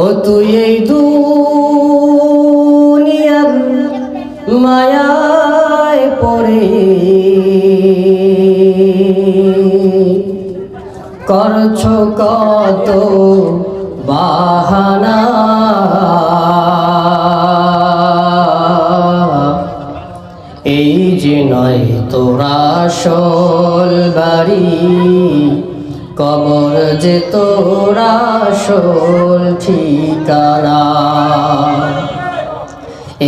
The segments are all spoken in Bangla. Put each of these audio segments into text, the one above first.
ও তুই এই দুনিয়ার মায়ায় পড়ে করছো কত বাহানা, এই যে নয় তোরা আসল বাড়ি, কবর যে তোরা আসল ঠিকানা।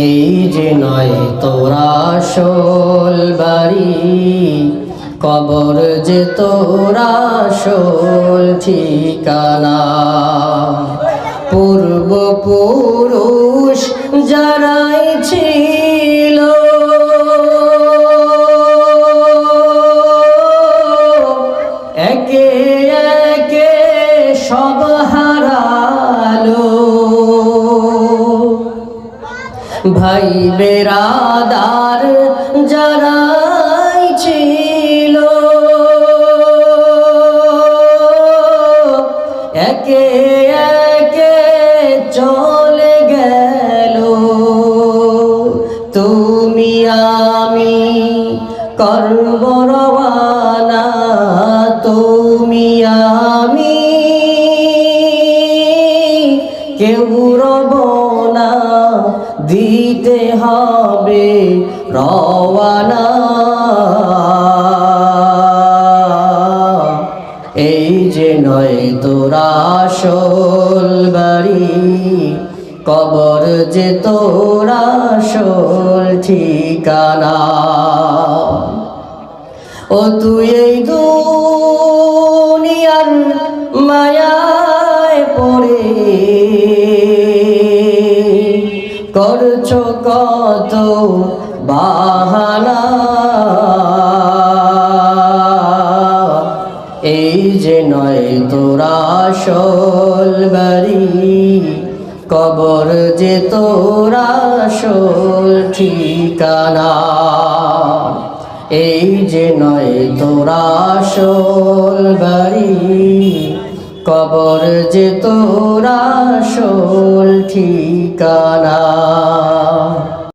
এই যে নয় তোরা আসল বাড়ি, কবর যে তোরা আসল ঠিকানা। পূর্বপুরুষ যারাই ছিল একে একে সব হারালো, ভাই বেরাদার যারাই ছিল একে একে চলে গেল। তুমি আমি করব রওয়ানা, তুমি আমি কেউ রব না, দিতে হবে রওয়ানা। এই যে নয় তোরা আসল বাড়ি, কবর যে তোরা আসল ঠিকানা। ও তুই এই দুনিয়ার মায়ায় পড়ে করছো কত বাহানা, এই যে নয় তোরা আসল বাড়ি, কবর যে তোরা আসল ঠিকানা। এই যে নয় তোরা আসল বাড়ি, কবর যে তোরা আসল ঠিকানা।